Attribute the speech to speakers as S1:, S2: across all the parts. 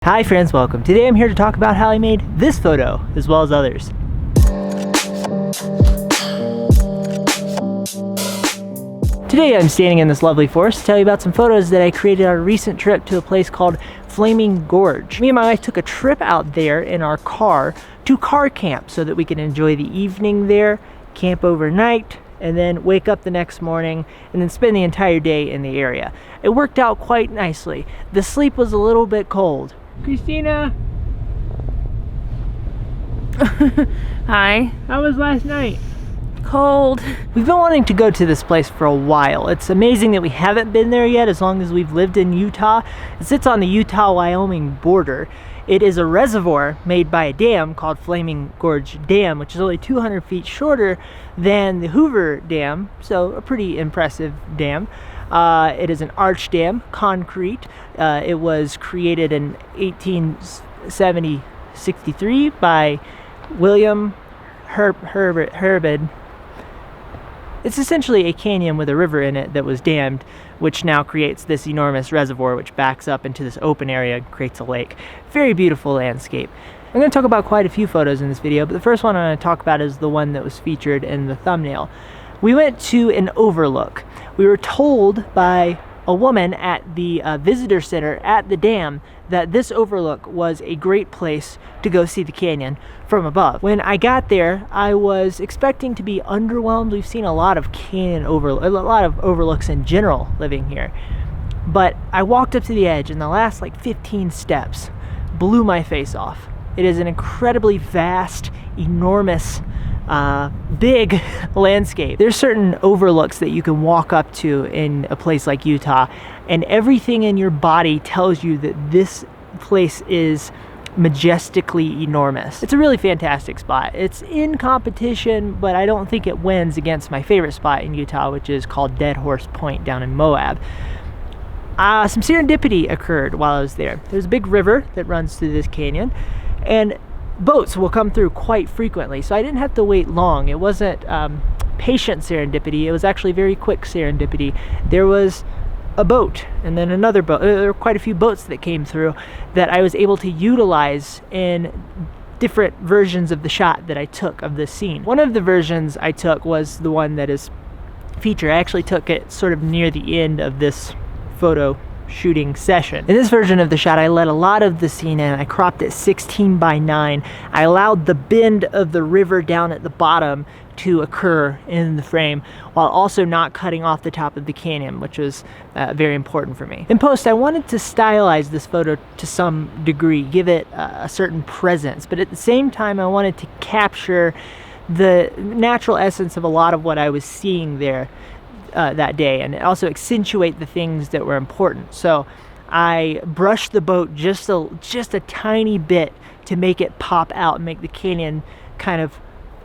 S1: Hi friends, welcome. Today I'm here to talk about how I made this photo, as well as others. Today I'm standing in this lovely forest to tell you about some photos that I created on a recent trip to a place called Flaming Gorge. Me and my wife took a trip out there in our car to car camp so that we could enjoy the evening there, camp overnight, and then wake up the next morning and then spend the entire day in the area. It worked out quite nicely. The sleep was a little bit cold. Christina!
S2: Hi.
S1: How was last night?
S2: Cold.
S1: We've been wanting to go to this place for a while. It's amazing that we haven't been there yet as long as we've lived in Utah. It sits on the Utah-Wyoming border. It is a reservoir made by a dam called Flaming Gorge Dam, which is only 200 feet shorter than the Hoover Dam, so a pretty impressive dam. It is an arch dam, concrete. It was created in 1863 by William Herbert. It's essentially a canyon with a river in it that was dammed, which now creates this enormous reservoir which backs up into this open area and creates a lake. Very beautiful landscape. I'm going to talk about quite a few photos in this video, but the first one I'm going to talk about is the one that was featured in the thumbnail. We went to an overlook. We were told by a woman at the visitor center at the dam that this overlook was a great place to go see the canyon from above. When I got there, I was expecting to be underwhelmed. We've seen a lot of overlooks in general living here. But I walked up to the edge and the last 15 steps blew my face off. It is an incredibly vast, enormous, big landscape. There's certain overlooks that you can walk up to in a place like Utah, and everything in your body tells you that this place is majestically enormous. It's a really fantastic spot. It's in competition, but I don't think it wins against my favorite spot in Utah, which is called Dead Horse Point down in Moab. Some serendipity occurred while I was there. There's a big river that runs through this canyon, and boats will come through quite frequently, so I didn't have to wait long. It wasn't patient serendipity, it was actually very quick serendipity. There was a boat and then another boat. There were quite a few boats that came through that I was able to utilize in different versions of the shot that I took of this scene. One of the versions I took was the one that is featured. I actually took it sort of near the end of this photo shooting session. In this version of the shot, I let a lot of the scene in. I cropped it 16:9. I allowed the bend of the river down at the bottom to occur in the frame while also not cutting off the top of the canyon, which was very important for me. In post, I wanted to stylize this photo to some degree, give it a certain presence, but at the same time I wanted to capture the natural essence of a lot of what I was seeing there that day, and also accentuate the things that were important. So I brushed the boat just a tiny bit to make it pop out and make the canyon kind of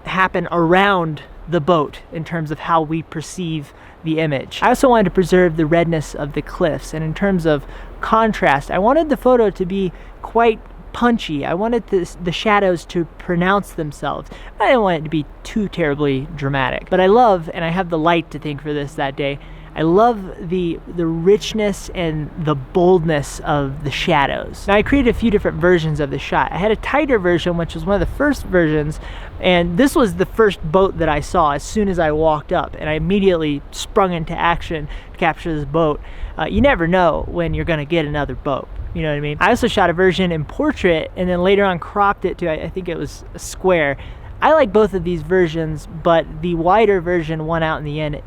S1: happen around the boat in terms of how we perceive the image. I also wanted to preserve the redness of the cliffs, and in terms of contrast, I wanted the photo to be quite punchy. I wanted the shadows to pronounce themselves. I didn't want it to be too terribly dramatic. But I love, and I have the light to thank for this that day, I love the richness and the boldness of the shadows. Now I created a few different versions of the shot. I had a tighter version, which was one of the first versions, and this was the first boat that I saw as soon as I walked up, and I immediately sprung into action to capture this boat. You never know when you're gonna get another boat. You know what I mean? I also shot a version in portrait and then later on cropped it to, I think it was a square. I like both of these versions, but the wider version won out in the end,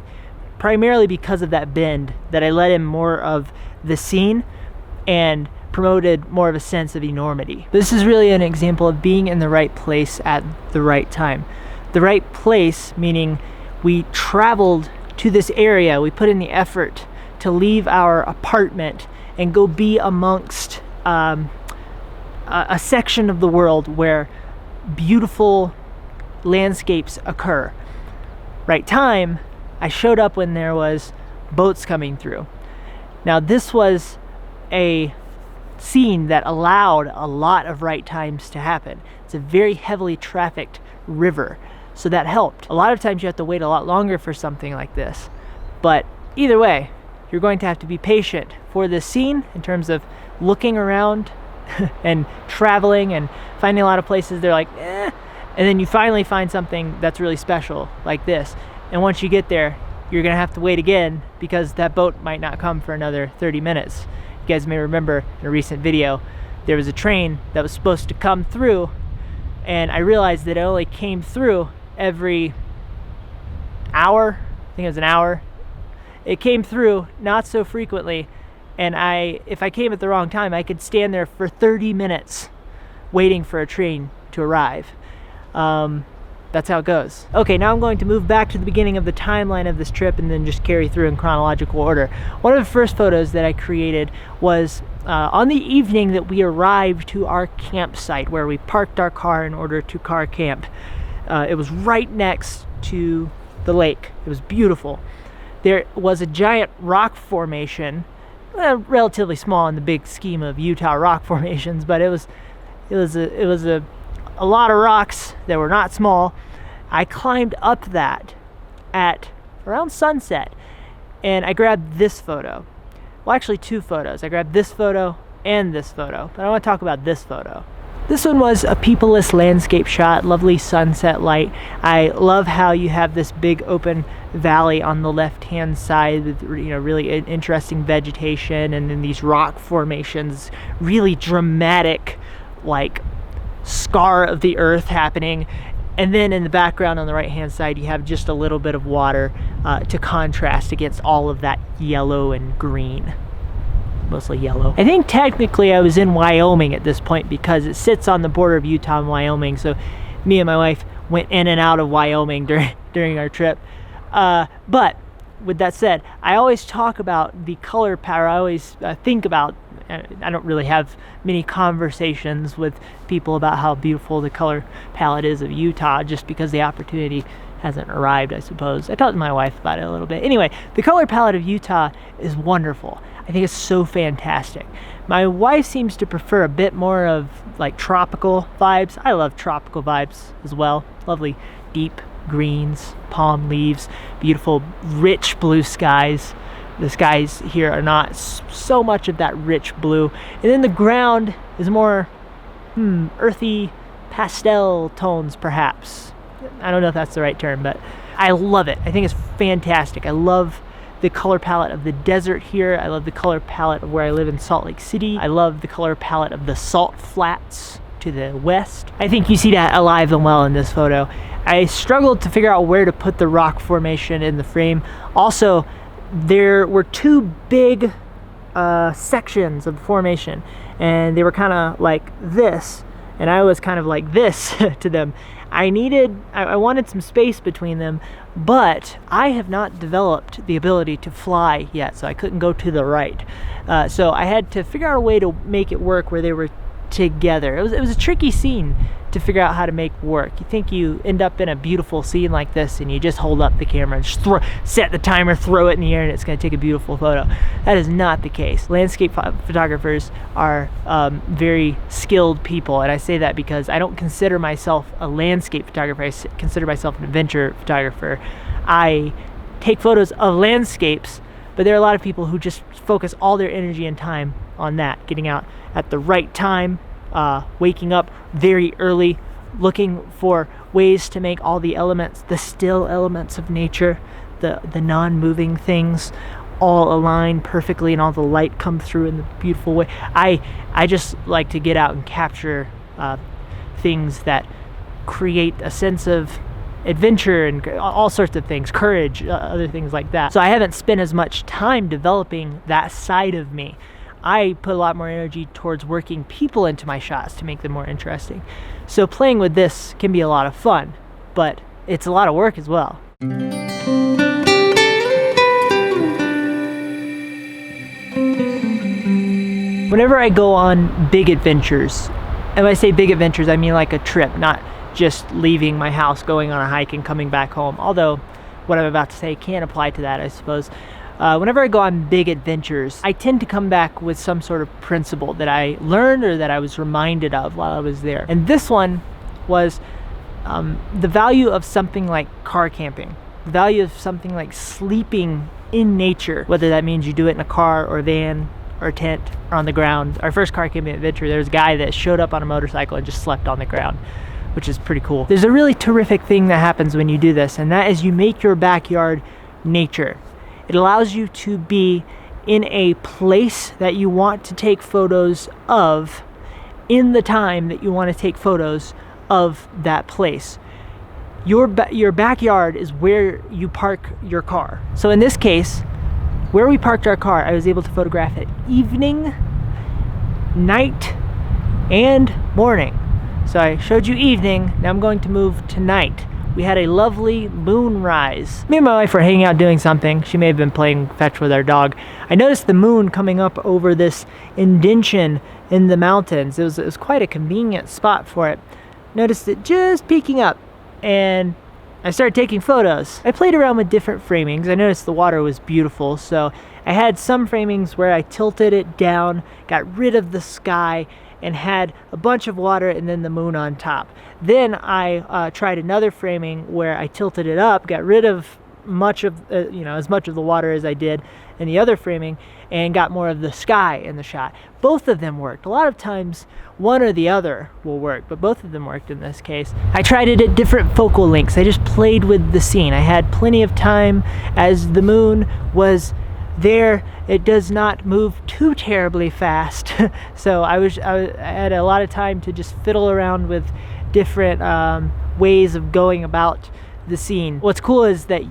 S1: primarily because of that bend, that I let in more of the scene and promoted more of a sense of enormity. This is really an example of being in the right place at the right time. The right place, meaning we traveled to this area, we put in the effort to leave our apartment and go be amongst a section of the world where beautiful landscapes occur. Right time, I showed up when there was boats coming through. Now this was a scene that allowed a lot of right times to happen. It's a very heavily trafficked river, so that helped. A lot of times you have to wait a lot longer for something like this, but either way, you're going to have to be patient for this scene in terms of looking around and traveling and finding a lot of places they're like, eh. And then you finally find something that's really special like this. And once you get there, you're gonna have to wait again because that boat might not come for another 30 minutes. You guys may remember in a recent video, there was a train that was supposed to come through, and I realized that it only came through every hour. I think it was an hour. It came through not so frequently, and if I came at the wrong time, I could stand there for 30 minutes waiting for a train to arrive. That's how it goes. Okay, now I'm going to move back to the beginning of the timeline of this trip and then just carry through in chronological order. One of the first photos that I created was on the evening that we arrived to our campsite where we parked our car in order to car camp. It was right next to the lake. It was beautiful. There was a giant rock formation, relatively small in the big scheme of Utah rock formations, but it was a lot of rocks that were not small. I climbed up that at around sunset, and I grabbed this photo. Well, actually 2 photos. I grabbed this photo and this photo, but I want to talk about this photo. This one was a peopleless landscape shot, lovely sunset light. I love how you have this big open valley on the left-hand side with really interesting vegetation, and then these rock formations, really dramatic, like scar of the earth happening. And then in the background on the right hand side you have just a little bit of water to contrast against all of that yellow and green, mostly yellow. I think technically I was in Wyoming at this point because it sits on the border of Utah and Wyoming, so me and my wife went in and out of Wyoming during our trip. But with that said, I always talk about the color palette. I always think about, I don't really have many conversations with people about how beautiful the color palette is of Utah just because the opportunity hasn't arrived, I suppose. I talked to my wife about it a little bit. Anyway, the color palette of Utah is wonderful. I think it's so fantastic. My wife seems to prefer a bit more of like tropical vibes. I love tropical vibes as well. Lovely deep greens, palm leaves, beautiful rich blue skies. The skies here are not so much of that rich blue. And then the ground is more earthy pastel tones, perhaps. I don't know if that's the right term, but I love it. I think it's fantastic. I love the color palette of the desert here. I love the color palette of where I live in Salt Lake City. I love the color palette of the Salt Flats to the west. I think you see that alive and well in this photo. I struggled to figure out where to put the rock formation in the frame. Also, there were 2 big sections of the formation, and they were kind of like this, and I was kind of like this to them. I wanted some space between them, but I have not developed the ability to fly yet, so I couldn't go to the right. So I had to figure out a way to make it work where they were together. It was a tricky scene to figure out how to make work. You think you end up in a beautiful scene like this and you just hold up the camera and just set the timer, throw it in the air, and it's going to take a beautiful photo. That is not the case. Landscape photographers are very skilled people, and I say that because I don't consider myself a landscape photographer. I consider myself an adventure photographer. I take photos of landscapes, but there are a lot of people who just focus all their energy and time on that, getting out at the right time, waking up very early, looking for ways to make all the elements, the still elements of nature, the non-moving things, all align perfectly and all the light come through in the beautiful way. I just like to get out and capture things that create a sense of adventure and all sorts of things, courage, other things like that. So I haven't spent as much time developing that side of me. I put a lot more energy towards working people into my shots to make them more interesting. So playing with this can be a lot of fun, but it's a lot of work as well. Whenever I go on big adventures, and when I say big adventures, I mean like a trip, not just leaving my house, going on a hike and coming back home. Although what I'm about to say can apply to that, I suppose. Whenever I go on big adventures, I tend to come back with some sort of principle that I learned or that I was reminded of while I was there. And this one was the value of something like car camping, the value of something like sleeping in nature, whether that means you do it in a car or a van or tent or on the ground. Our first car camping adventure, there was a guy that showed up on a motorcycle and just slept on the ground, which is pretty cool. There's a really terrific thing that happens when you do this, and that is you make your backyard nature. It allows you to be in a place that you want to take photos of in the time that you want to take photos of that place. Your backyard is where you park your car. So in this case, where we parked our car, I was able to photograph it evening, night, and morning. So I showed you evening, now I'm going to move to night. We had a lovely moonrise. Me and my wife were hanging out doing something. She may have been playing fetch with our dog. I noticed the moon coming up over this indention in the mountains. It was quite a convenient spot for it. Noticed it just peeking up, and I started taking photos. I played around with different framings. I noticed the water was beautiful, so I had some framings where I tilted it down, got rid of the sky, and had a bunch of water and then the moon on top. Then I tried another framing where I tilted it up, got rid of much of as much of the water as I did in the other framing, and got more of the sky in the shot. Both of them worked. A lot of times one or the other will work, but both of them worked in this case. I tried it at different focal lengths. I just played with the scene. I had plenty of time as the moon was there. It does not move too terribly fast. So I had a lot of time to just fiddle around with different ways of going about the scene. What's cool is that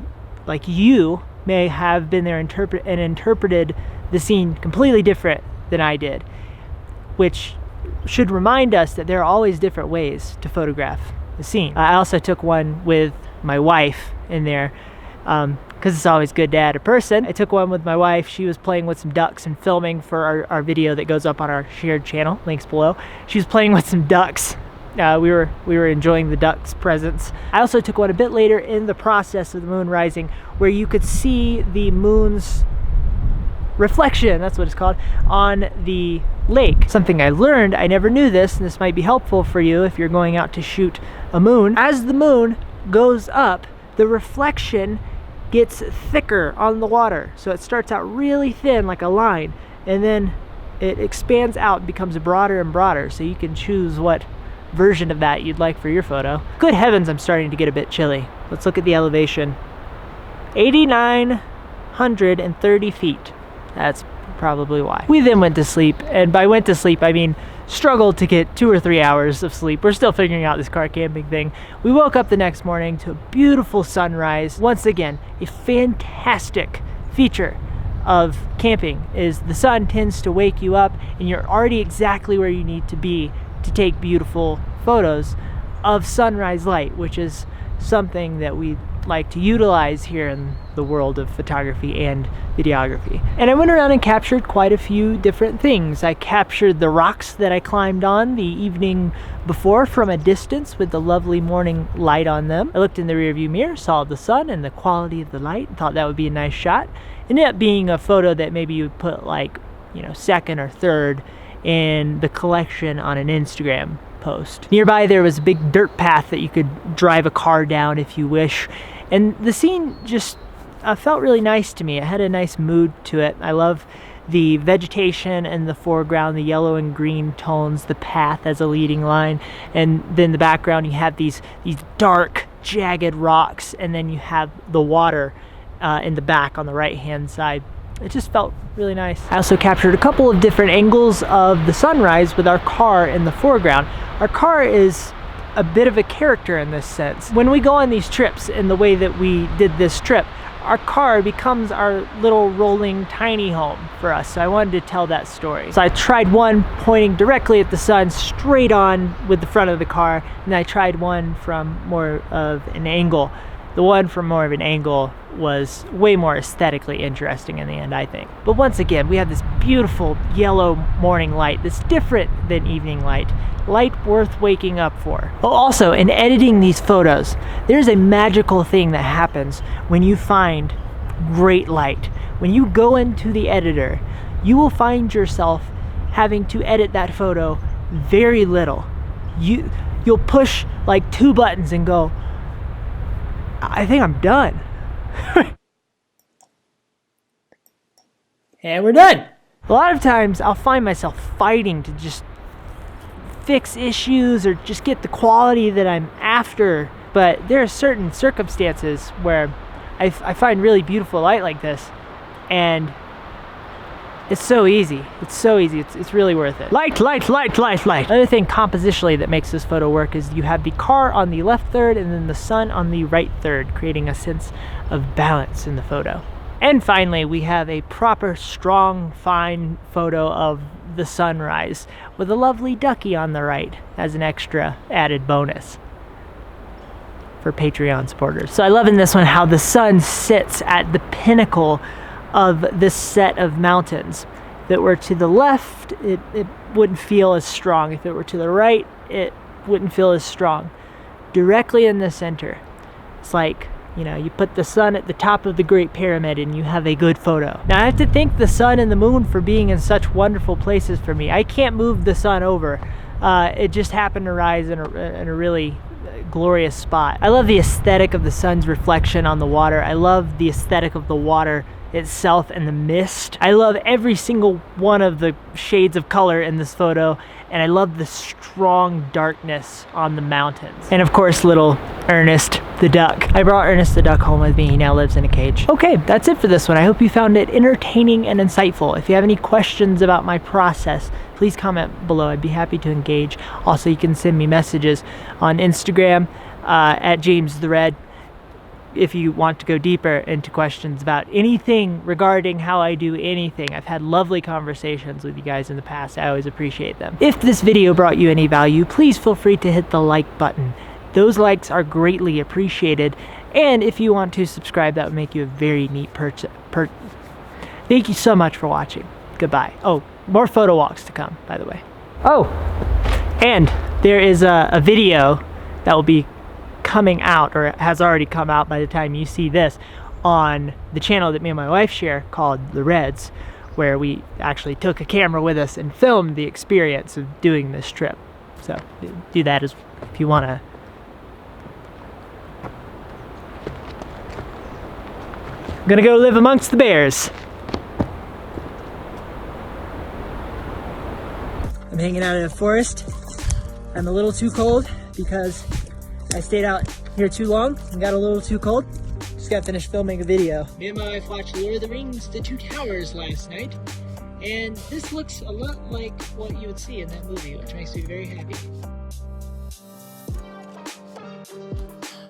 S1: you may have been there and interpreted the scene completely different than I did, which should remind us that there are always different ways to photograph the scene. I also took one with my wife in there, because it's always good to add a person. I took one with my wife. She was playing with some ducks and filming for our video that goes up on our shared channel, links below. She was playing with some ducks. We were enjoying the ducks' presence. I also took one a bit later in the process of the moon rising, where you could see the moon's reflection, that's what it's called, on the lake. Something I learned, I never knew this, and this might be helpful for you if you're going out to shoot a moon. As the moon goes up, the reflection gets thicker on the water. So it starts out really thin like a line, and then it expands out and becomes broader and broader, so you can choose what version of that you'd like for your photo. Good heavens, I'm starting to get a bit chilly. Let's look at the elevation. 8,930 feet. That's probably why. We then went to sleep, and by went to sleep I mean struggled to get 2 or 3 hours of sleep. We're still figuring out this car camping thing. We woke up the next morning to a beautiful sunrise. Once again, a fantastic feature of camping is the sun tends to wake you up, and you're already exactly where you need to be to take beautiful photos of sunrise light, which is something that we like to utilize here in the world of photography and videography. And I went around and captured quite a few different things. I captured the rocks that I climbed on the evening before from a distance with the lovely morning light on them. I looked in the rearview mirror, saw the sun and the quality of the light, and thought that would be a nice shot. It ended up being a photo that maybe you would put second or third in the collection on an Instagram post. Nearby there was a big dirt path that you could drive a car down if you wish, and the scene just felt really nice to me. It had a nice mood to it. I love the vegetation in the foreground, the yellow and green tones, the path as a leading line, and then the background you have these dark jagged rocks, and then you have the water in the back on the right hand side. It just felt really nice. I also captured a couple of different angles of the sunrise with our car in the foreground. Our car is a bit of a character in this sense. When we go on these trips, in the way that we did this trip, our car becomes our little rolling tiny home for us. So I wanted to tell that story. So I tried one pointing directly at the sun, straight on with the front of the car, and I tried one from more of an angle. The one from more of an angle was way more aesthetically interesting in the end, I think. But once again, we have this beautiful yellow morning light that's different than evening light worth waking up for. Oh, also, in editing these photos, there's a magical thing that happens when you find great light. When you go into the editor, you will find yourself having to edit that photo very little. You'll push like 2 buttons and go, I think I'm done. And we're done. A lot of times I'll find myself fighting to just fix issues or just get the quality that I'm after, but there are certain circumstances where I find really beautiful light like this, and it's so easy. It's really worth it. Light. Another thing compositionally that makes this photo work is you have the car on the left third and then the sun on the right third, creating a sense of balance in the photo. And finally, we have a proper, strong, fine photo of the sunrise with a lovely ducky on the right as an extra added bonus for Patreon supporters. So I love in this one how the sun sits at the pinnacle of this set of mountains. If it were to the left, it wouldn't feel as strong. If it were to the right, it wouldn't feel as strong. Directly in the center, it's like, you know, you put the sun at the top of the Great Pyramid and you have a good photo. Now I have to thank the sun and the moon for being in such wonderful places for me. I can't move the sun over. It just happened to rise in a really glorious spot. I love the aesthetic of the sun's reflection on the water. I love the aesthetic of the water itself and the mist. I love every single one of the shades of color in this photo, and I love the strong darkness on the mountains. And of course, little Ernest the duck. I brought Ernest the duck home with me. He now lives in a cage. Okay, that's it for this one. I hope you found it entertaining and insightful. If you have any questions about my process, please comment below. I'd be happy to engage. Also, you can send me messages on Instagram at James the Red if you want to go deeper into questions about anything regarding how I do anything. I've had lovely conversations with you guys in the past. I always appreciate them. If this video brought you any value, please feel free to hit the like button. Those likes are greatly appreciated. And if you want to subscribe, that would make you a very neat Thank you so much for watching. Goodbye. Oh, more photo walks to come, by the way. Oh, and there is a video that will be coming out, or has already come out by the time you see this, on the channel that me and my wife share called The Reds, where we actually took a camera with us and filmed the experience of doing this trip. So do that if you want to. I'm gonna go live amongst the bears. I'm hanging out in a forest. I'm a little too cold because I stayed out here too long and got a little too cold. Just got finished filming a video. Me and my wife watched Lord of the Rings: The Two Towers last night, and this looks a lot like what you would see in that movie, which makes me very happy.